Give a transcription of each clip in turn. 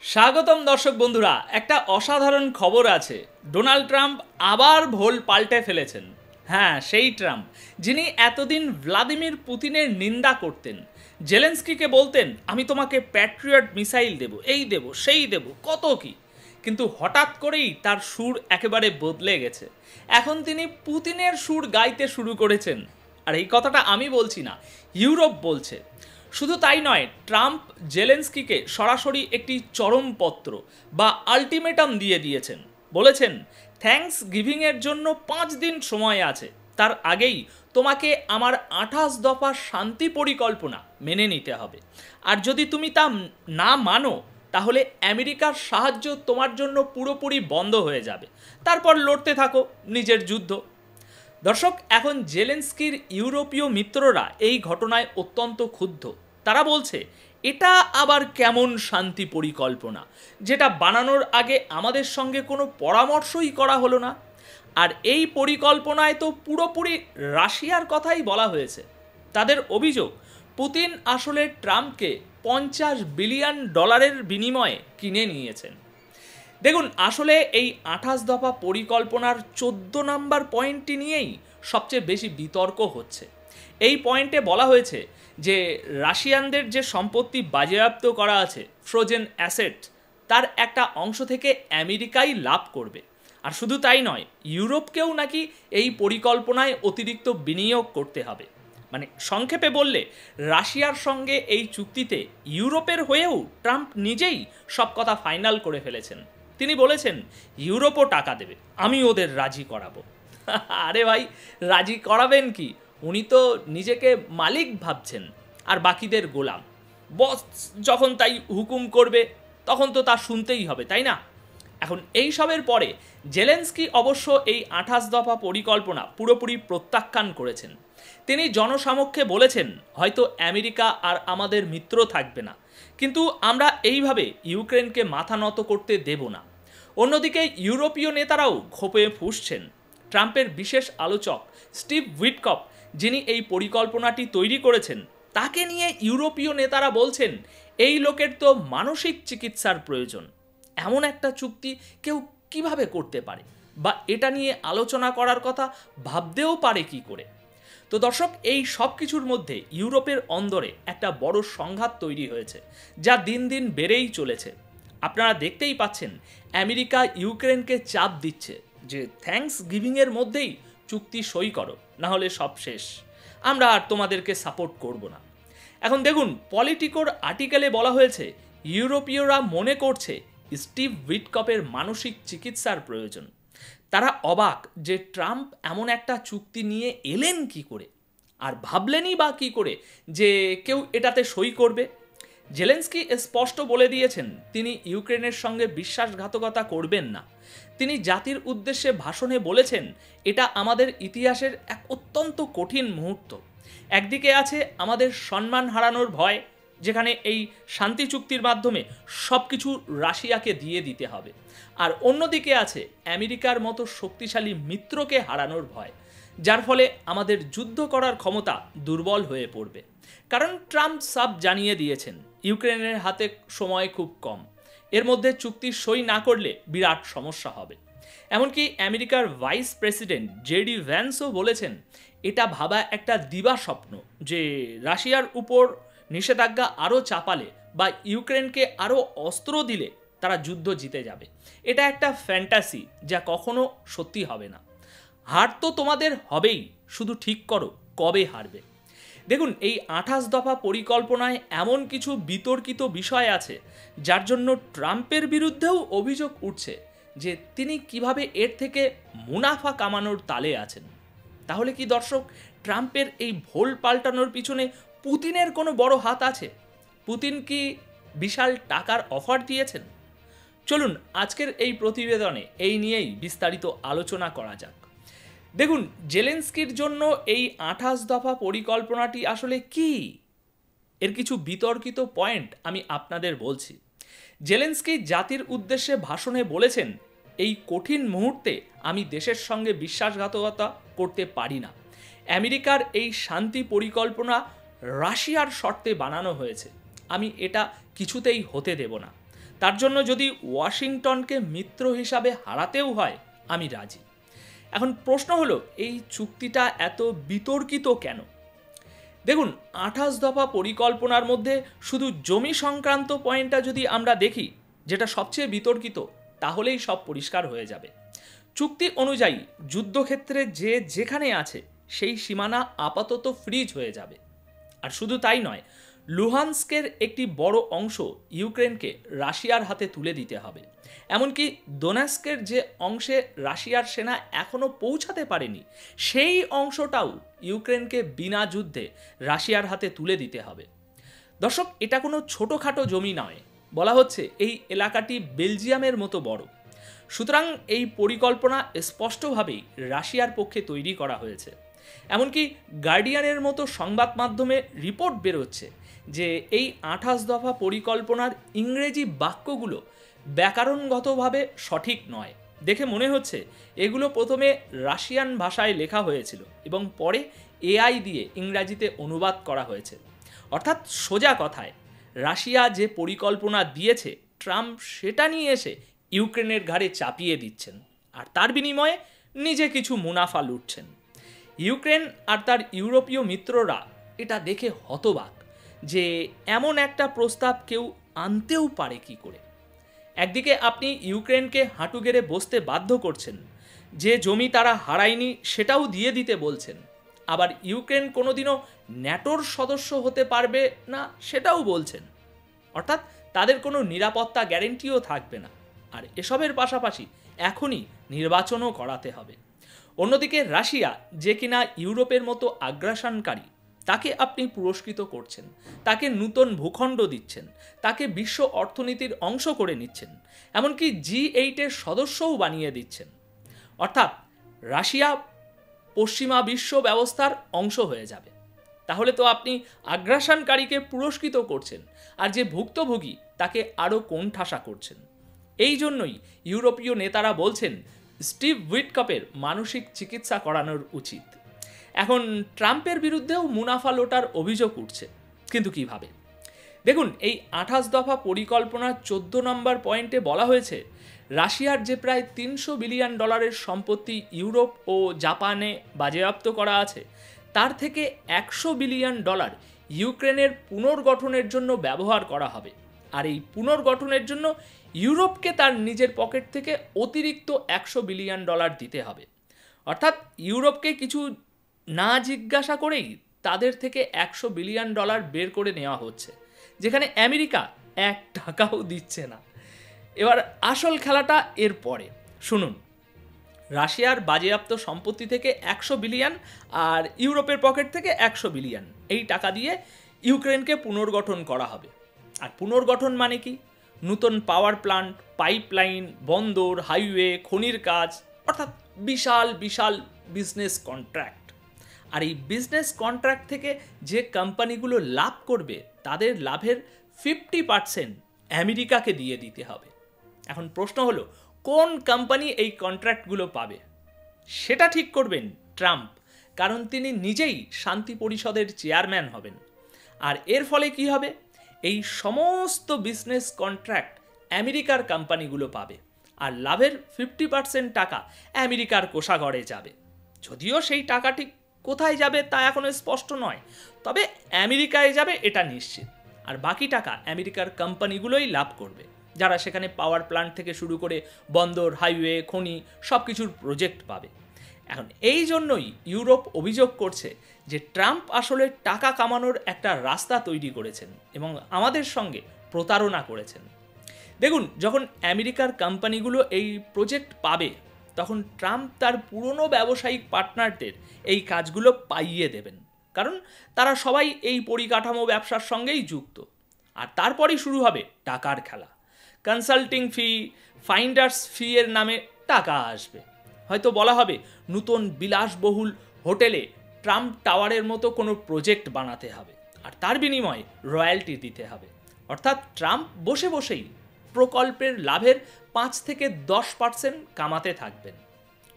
স্বাগতম দর্শক বন্ধুরা, একটা অসাধারণ খবর আছে। ডোনাল্ড ট্রাম্প আবার ভোল পাল্টে ফেলেছেন। হ্যাঁ, সেই ট্রাম্প যিনি এতদিন ভ্লাদিমির পুতিনের নিন্দা করতেন, জেলেন্সকিকে বলতেন আমি তোমাকে প্যাট্রিয়ট মিসাইল দেব, এই দেব, সেই দেব, কত কি। কিন্তু হঠাৎ করেই তার সুর একেবারে বদলে গেছে। এখন তিনি পুতিনের সুর গাইতে শুরু করেছেন। আর এই কথাটা আমি বলছি না, ইউরোপ বলছে। শুধু তাই নয়, ট্রাম্প জেলেন্সকিকে সরাসরি একটি চরমপত্র বা আলটিমেটাম দিয়ে দিয়েছেন। বলেছেন থ্যাঙ্কস গিভিংয়ের জন্য 5 দিন সময় আছে, তার আগেই তোমাকে আমার 28 দফা শান্তি পরিকল্পনা মেনে নিতে হবে। আর যদি তুমি তা না মানো, তাহলে আমেরিকার সাহায্য তোমার জন্য পুরোপুরি বন্ধ হয়ে যাবে। তারপর লড়তে থাকো নিজের যুদ্ধ। দর্শক, এখন জেলেন্সকির ইউরোপীয় মিত্ররা এই ঘটনায় অত্যন্ত ক্ষুব্ধ। তারা বলছে এটা আবার কেমন শান্তি পরিকল্পনা, যেটা বানানোর আগে আমাদের সঙ্গে কোনো পরামর্শই করা হলো না। আর এই পরিকল্পনায় তো পুরোপুরি রাশিয়ার কথাই বলা হয়েছে। তাদের অভিযোগ পুতিন আসলে ট্রাম্পকে $50 বিলিয়ন বিনিময়ে কিনে নিয়েছেন। দেখুন, আসলে এই 28 দফা পরিকল্পনার 14 নম্বর পয়েন্টটি নিয়েই সবচেয়ে বেশি বিতর্ক হচ্ছে। এই পয়েন্টে বলা হয়েছে যে রাশিয়ানদের যে সম্পত্তি বাজেয়াপ্ত করা আছে, ফ্রোজেন অ্যাসেট, তার একটা অংশ থেকে আমেরিকাই লাভ করবে। আর শুধু তাই নয়, ইউরোপকেও নাকি এই পরিকল্পনায় অতিরিক্ত বিনিয়োগ করতে হবে। মানে সংক্ষেপে বললে, রাশিয়ার সঙ্গে এই চুক্তিতে ইউরোপের হয়েও ট্রাম্প নিজেই সব কথা ফাইনাল করে ফেলেছেন। তিনি বলেছেন ইউরোপও টাকা দেবে, আমি ওদের রাজি করাবো। আরে ভাই, রাজি করাবেন কি? উনি তো নিজেকে মালিক ভাবছেন আর বাকিদের গোলাম। বস যখন তাই হুকুম করবে তখন তো তা শুনতেই হবে, তাই না? এখন এই সবের পরে জেলেন্সকি অবশ্য এই 28 দফা পরিকল্পনা পুরোপুরি প্রত্যাখ্যান করেছেন। তিনি জনসমক্ষে বলেছেন হয়তো আমেরিকা আর আমাদের মিত্র থাকবে না, কিন্তু আমরা এইভাবে ইউক্রেনকে মাথা নত করতে দেব না। অন্যদিকে ইউরোপীয় নেতারাও ক্ষোভে ফুঁসছেন। ট্রাম্পের বিশেষ আলোচক স্টিভ উইটকফ, যিনি এই পরিকল্পনাটি তৈরি করেছেন, তাকে নিয়ে ইউরোপীয় নেতারা বলছেন এই লোকের তো মানসিক চিকিৎসার প্রয়োজন। এমন একটা চুক্তি কেউ কিভাবে করতে পারে, বা এটা নিয়ে আলোচনা করার কথা ভাবতেও পারে কি করে? তো দর্শক, এই সব কিছুর মধ্যে ইউরোপের অন্দরে একটা বড় সংঘাত তৈরি হয়েছে, যা দিন দিন বেড়েই চলেছে। আপনারা দেখতেই পাচ্ছেন আমেরিকা ইউক্রেনকে চাপ দিচ্ছে যে থ্যাঙ্কস গিভিংয়ের মধ্যেই চুক্তি সই করো, না হলে সব শেষ, আমরা আর তোমাদেরকে সাপোর্ট করব না। এখন দেখুন, পলিটিকোর আর্টিকেলে বলা হয়েছে ইউরোপীয়রা মনে করছে স্টিভ উইটকফের মানসিক চিকিৎসার প্রয়োজন। তারা অবাক যে ট্রাম্প এমন একটা চুক্তি নিয়ে এলেন কি করে, আর ভাবলেনই বা কি করে যে কেউ এটাতে সই করবে। জেলেন্সকি স্পষ্ট বলে দিয়েছেন তিনি ইউক্রেনের সঙ্গে বিশ্বাসঘাতকতা করবেন না। তিনি জাতির উদ্দেশ্যে ভাষণে বলেছেন এটা আমাদের ইতিহাসের এক অত্যন্ত কঠিন মুহূর্ত। একদিকে আছে আমাদের সম্মান হারানোর ভয়, যেখানে এই শান্তি চুক্তির মাধ্যমে সব কিছু রাশিয়াকে দিয়ে দিতে হবে, আর অন্যদিকে আছে আমেরিকার মতো শক্তিশালী মিত্রকে হারানোর ভয়, যার ফলে আমাদের যুদ্ধ করার ক্ষমতা দুর্বল হয়ে পড়বে। কারণ ট্রাম্প সাব জানিয়ে দিয়েছেন ইউক্রেনের হাতে সময় খুব কম, এর মধ্যে চুক্তি সই না করলে বিরাট সমস্যা হবে। এমনকি আমেরিকার ভাইস প্রেসিডেন্ট জেডি ভ্যান্সও বলেছেন এটা ভাবা একটা দিবা স্বপ্ন যে রাশিয়ার উপর নিষেধাজ্ঞা আরও চাপালে বা ইউক্রেনকে আরও অস্ত্র দিলে তারা যুদ্ধ জিতে যাবে। এটা একটা ফ্যান্টাসি যা কখনো সত্যি হবে না। হার তো তোমাদের হবেই, শুধু ঠিক করো কবে হারবে। দেখুন, এই 28 দফা পরিকল্পনায় এমন কিছু বিতর্কিত বিষয় আছে যার জন্য ট্রাম্পের বিরুদ্ধেও অভিযোগ উঠছে যে তিনি কিভাবে এর থেকে মুনাফা কামানোর তালে আছেন। তাহলে কি দর্শক, ট্রাম্পের এই ভোল পাল্টানোর পিছনে পুতিনের কোনো বড় হাত আছে? পুতিন কি বিশাল টাকার অফার দিয়েছেন? চলুন আজকের এই প্রতিবেদনে এই নিয়েই বিস্তারিত আলোচনা করা যাক। দেখুন, জেলেন্সকির জন্য এই 28 দফা পরিকল্পনাটি আসলে কি, এর কিছু বিতর্কিত পয়েন্ট আমি আপনাদের বলছি। জেলেন্সকি জাতির উদ্দেশ্যে ভাষণে বলেছেন এই কঠিন মুহূর্তে আমি দেশের সঙ্গে বিশ্বাসঘাতকতা করতে পারি না। আমেরিকার এই শান্তি পরিকল্পনা রাশিয়ার শর্তে বানানো হয়েছে, আমি এটা কিছুতেই হতে দেব না। তার জন্য যদি ওয়াশিংটনকে মিত্র হিসাবে হারাতেও হয় আমি রাজি। এখন প্রশ্ন হলো, এই চুক্তিটা এত বিতর্কিত কেন? দেখুন, 28 দফা পরিকল্পনার মধ্যে শুধু জমি সংক্রান্ত পয়েন্টটা যদি আমরা দেখি, যেটা সবচেয়ে বিতর্কিত, তাহলেই সব পরিষ্কার হয়ে যাবে। চুক্তি অনুযায়ী যুদ্ধক্ষেত্রে যে যেখানে আছে সেই সীমানা আপাতত ফ্রিজ হয়ে যাবে। আর শুধু তাই নয়, লুহানস্কের একটি বড় অংশ ইউক্রেনকে রাশিয়ার হাতে তুলে দিতে হবে। এমনকি দোনেস্কের যে অংশে রাশিয়ার সেনা এখনও পৌঁছাতে পারেনি, সেই অংশটাও ইউক্রেনকে বিনা যুদ্ধে রাশিয়ার হাতে তুলে দিতে হবে। দর্শক, এটা কোনো ছোটোখাটো জমি নয়, বলা হচ্ছে এই এলাকাটি বেলজিয়ামের মতো বড়। সুতরাং এই পরিকল্পনা স্পষ্টভাবেই রাশিয়ার পক্ষে তৈরি করা হয়েছে। এমনকি গার্ডিয়ানের মতো সংবাদ মাধ্যমে রিপোর্ট বেরোচ্ছে যে এই 28 দফা পরিকল্পনার ইংরেজি বাক্যগুলো ব্যাকরণগতভাবে সঠিক নয়। দেখে মনে হচ্ছে এগুলো প্রথমে রাশিয়ান ভাষায় লেখা হয়েছিল এবং পরে এআই দিয়ে ইংরাজিতে অনুবাদ করা হয়েছে। অর্থাৎ সোজা কথায়, রাশিয়া যে পরিকল্পনা দিয়েছে, ট্রাম্প সেটা নিয়ে এসে ইউক্রেনের ঘাড়ে চাপিয়ে দিচ্ছেন, আর তার বিনিময়ে নিজে কিছু মুনাফা লুটছেন। ইউক্রেন আর তার ইউরোপীয় মিত্ররা এটা দেখে হতবাক যে এমন একটা প্রস্তাব কেউ আনতেও পারে কি করে। একদিকে আপনি ইউক্রেনকে হাঁটু গেড়ে বসতে বাধ্য করছেন, যে জমি তারা হারায়নি সেটাও দিয়ে দিতে বলছেন, আবার ইউক্রেন কোনোদিনও ন্যাটোর সদস্য হতে পারবে না সেটাও বলছেন। অর্থাৎ তাদের কোনো নিরাপত্তা গ্যারেন্টিও থাকবে না। আর এসবের পাশাপাশি এখনই নির্বাচনও করাতে হবে। অন্যদিকে রাশিয়া, যে কিনা ইউরোপের মতো আগ্রাসনকারী, তাকে আপনি পুরস্কৃত করছেন, তাকে নূতন ভূখণ্ড দিচ্ছেন, তাকে বিশ্ব অর্থনীতির অংশ করে নিচ্ছেন, এমনকি G8-এর সদস্যও বানিয়ে দিচ্ছেন। অর্থাৎ রাশিয়া পশ্চিমা বিশ্ব ব্যবস্থার অংশ হয়ে যাবে। তাহলে তো আপনি আগ্রাসনকারীকে পুরস্কৃত করছেন, আর যে ভুক্তভোগী তাকে আরও কোণঠাসা করছেন। এই জন্যই ইউরোপীয় নেতারা বলছেন স্টিভ উইটকপের মানসিক চিকিৎসা করানোর উচিত। এখন ট্রাম্পের বিরুদ্ধেও মুনাফা লোটার অভিযোগ উঠছে, কিন্তু কিভাবে? দেখুন, এই 28 দফা পরিকল্পনার 14 নম্বর পয়েন্টে বলা হয়েছে, রাশিয়ার যে প্রায় $300 বিলিয়ন সম্পত্তি ইউরোপ ও জাপানে বাজেয়াপ্ত করা আছে, তার থেকে $100 বিলিয়ন ইউক্রেনের পুনর্গঠনের জন্য ব্যবহার করা হবে। আর এই পুনর্গঠনের জন্য ইউরোপকে তার নিজের পকেট থেকে অতিরিক্ত $100 বিলিয়ন দিতে হবে। অর্থাৎ ইউরোপকে কিছু না জিজ্ঞাসা করেই তাদের থেকে $100 বিলিয়ন বের করে নেওয়া হচ্ছে, যেখানে আমেরিকা $1 দিচ্ছে না। এবার আসল খেলাটা এর পরে শুনুন। রাশিয়ার বাজেয়াপ্ত সম্পত্তি থেকে $100 বিলিয়ন আর ইউরোপের পকেট থেকে $100 বিলিয়ন, এই টাকা দিয়ে ইউক্রেনকে পুনর্গঠন করা হবে। আর পুনর্গঠন মানে কি? নতুন পাওয়ার প্লান্ট, পাইপলাইন, বন্দর, হাইওয়ে, খনির কাজ, অর্থাৎ বিশাল বিশাল বিজনেস কন্ট্রাক্ট। আর এই বিজনেস কন্ট্রাক্ট থেকে যে কোম্পানিগুলো লাভ করবে, তাদের লাভের 50% আমেরিকাকে দিয়ে দিতে হবে। এখন প্রশ্ন হলো, কোন কোম্পানি এই কন্ট্রাক্টগুলো পাবে? সেটা ঠিক করবেন ট্রাম্প, কারণ তিনি নিজেই শান্তি পরিষদের চেয়ারম্যান হবেন। আর এর ফলে কি হবে? এই সমস্ত বিজনেস কন্ট্রাক্ট আমেরিকার কোম্পানিগুলো পাবে, আর লাভের 50% টাকা আমেরিকার কোষাগারে যাবে। যদিও সেই টাকা ঠিক কোথায় যাবে তা এখনো স্পষ্ট নয়, তবে আমেরিকায় যাবে এটা নিশ্চিত। আর বাকি টাকা আমেরিকার কোম্পানিগুলোই লাভ করবে, যারা সেখানে পাওয়ার প্লান্ট থেকে শুরু করে বন্দর, হাইওয়ে, খনি সব কিছুর প্রজেক্ট পাবে। এখন এই জন্যই ইউরোপ অভিযোগ করছে যে ট্রাম্প আসলে টাকা কামানোর একটা রাস্তা তৈরি করেছেন এবং আমাদের সঙ্গে প্রতারণা করেছেন। দেখুন, যখন আমেরিকার কোম্পানিগুলো এই প্রজেক্ট পাবে, তখন ট্রাম্প তার পুরনো ব্যবসায়িক পার্টনারদের এই কাজগুলো পাইয়ে দেবেন, কারণ তারা সবাই এই পরিকাঠামো ব্যবসার সঙ্গেই যুক্ত। আর তারপরেই শুরু হবে টাকার খেলা। কনসাল্টিং ফি, ফাইন্ডার্স ফি এর নামে টাকা আসবে। হয়তো বলা হবে নতুন বিলাসবহুল হোটেলে ট্রাম্প টাওয়ারের মতো কোনো প্রজেক্ট বানাতে হবে, আর তার বিনিময়ে রয়্যালটি দিতে হবে। অর্থাৎ ট্রাম্প বসে বসেই প্রকল্পের লাভের 5 থেকে 10% কামাতে থাকবেন।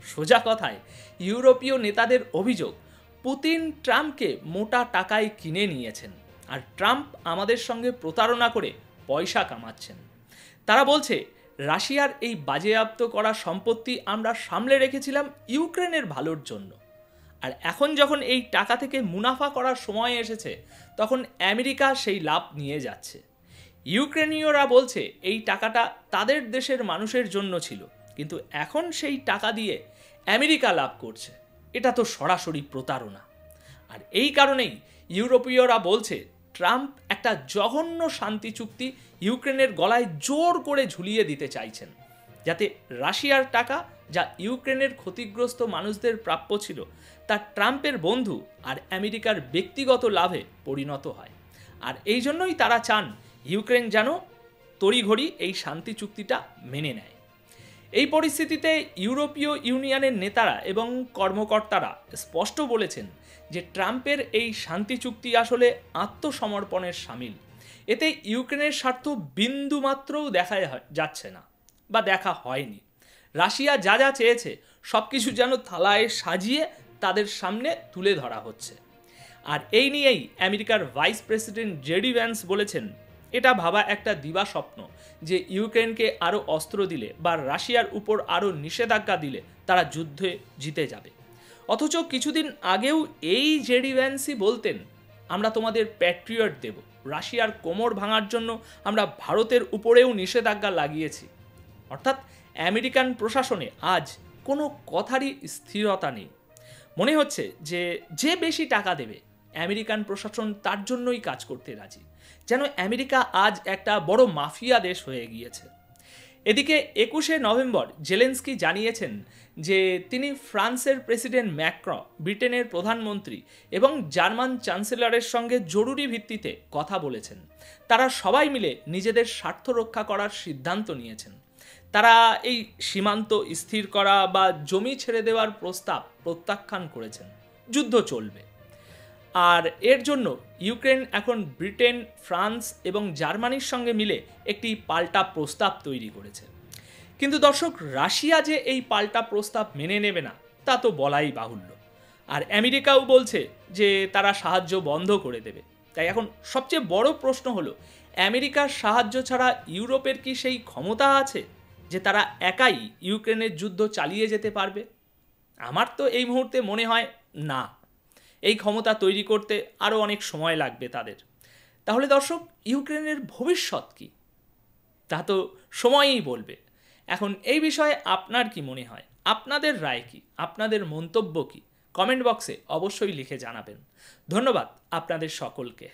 সোজা কথায় ইউরোপীয় নেতাদের অভিযোগ, পুতিন ট্রাম্পকে মোটা টাকায় কিনে নিয়েছেন, আর ট্রাম্প আমাদের সঙ্গে প্রতারণা করে পয়সা কামাচ্ছেন। তারা বলছে রাশিয়ার এই বাজেয়াপ্ত করা সম্পত্তি আমরা সামলে রেখেছিলাম ইউক্রেনের ভালোর জন্য, আর এখন যখন এই টাকা থেকে মুনাফা করার সময় এসেছে তখন আমেরিকা সেই লাভ নিয়ে যাচ্ছে। ইউক্রেনীয়রা বলছে এই টাকাটা তাদের দেশের মানুষের জন্য ছিল, কিন্তু এখন সেই টাকা দিয়ে আমেরিকা লাভ করছে। এটা তো সরাসরি প্রতারণা। আর এই কারণেই ইউরোপীয়রা বলছে ট্রাম্প একটা জঘন্য শান্তি চুক্তি ইউক্রেনের গলায় জোর করে ঝুলিয়ে দিতে চাইছেন, যাতে রাশিয়ার টাকা যা ইউক্রেনের ক্ষতিগ্রস্ত মানুষদের প্রাপ্য ছিল তা ট্রাম্পের বন্ধু আর আমেরিকার ব্যক্তিগত লাভে পরিণত হয়। আর এই জন্যই তারা চান ইউক্রেন যেন তড়িঘড়ি এই শান্তি চুক্তিটা মেনে নেয়। এই পরিস্থিতিতে ইউরোপীয় ইউনিয়নের নেতারা এবং কর্মকর্তারা স্পষ্ট বলেছেন যে ট্রাম্পের এই শান্তি চুক্তি আসলে আত্মসমর্পণের সামিল। এতে ইউক্রেনের স্বার্থ বিন্দুমাত্রও দেখা যাচ্ছে না বা দেখা হয়নি। রাশিয়া যা যা চেয়েছে সব কিছু যেন থালায় সাজিয়ে তাদের সামনে তুলে ধরা হচ্ছে। আর এই নিয়েই আমেরিকার ভাইস প্রেসিডেন্ট জেডি ভ্যান্স বলেছেন এটা ভাবা একটা দিবা স্বপ্ন যে ইউক্রেনকে আরও অস্ত্র দিলে বা রাশিয়ার উপর আরও নিষেধাজ্ঞা দিলে তারা যুদ্ধে জিতে যাবে। অথচ কিছুদিন আগেও এই জেডি ভ্যান্সই বলতেন আমরা তোমাদের প্যাট্রিয়ট দেব, রাশিয়ার কোমর ভাঙার জন্য আমরা ভারতের উপরেও নিষেধাজ্ঞা লাগিয়েছি। অর্থাৎ আমেরিকান প্রশাসনে আজ কোনো কথারই স্থিরতা নেই। মনে হচ্ছে যে বেশি টাকা দেবে আমেরিকান প্রশাসন তার জন্যই কাজ করতে রাজি, যেন আমেরিকা আজ একটা বড় মাফিয়া দেশ হয়ে গিয়েছে। এদিকে 21শে নভেম্বর জেলেন্সকি জানিয়েছেন যে তিনি ফ্রান্সের প্রেসিডেন্ট ম্যাক্রঁ, ব্রিটেনের প্রধানমন্ত্রী এবং জার্মান চ্যান্সেলরের সঙ্গে জরুরি ভিত্তিতে কথা বলেছেন। তারা সবাই মিলে নিজেদের স্বার্থ রক্ষা করার সিদ্ধান্ত নিয়েছেন। তারা এই সীমান্ত স্থির করা বা জমি ছেড়ে দেওয়ার প্রস্তাব প্রত্যাখ্যান করেছেন। যুদ্ধ চলবে। আর এর জন্য ইউক্রেন এখন ব্রিটেন, ফ্রান্স এবং জার্মানির সঙ্গে মিলে একটি পাল্টা প্রস্তাব তৈরি করেছে। কিন্তু দর্শক, রাশিয়া যে এই পাল্টা প্রস্তাব মেনে নেবে না তা তো বলাই বাহুল্য। আর আমেরিকাও বলছে যে তারা সাহায্য বন্ধ করে দেবে। তাই এখন সবচেয়ে বড় প্রশ্ন হলো আমেরিকার সাহায্য ছাড়া ইউরোপের কি সেই ক্ষমতা আছে যে তারা একাই ইউক্রেনের যুদ্ধ চালিয়ে যেতে পারবে? আমার তো এই মুহূর্তে মনে হয় না। এই ক্ষমতা তৈরি করতে আরও অনেক সময় লাগবে তাদের। তাহলে দর্শক, ইউক্রেনের ভবিষ্যৎ কি তা তো সময়ই বলবে। এখন এই বিষয়ে আপনার কি মনে হয়? আপনাদের রায় কি? আপনাদের মন্তব্য কি? কমেন্ট বক্সে অবশ্যই লিখে জানাবেন। ধন্যবাদ আপনাদের সকলকে।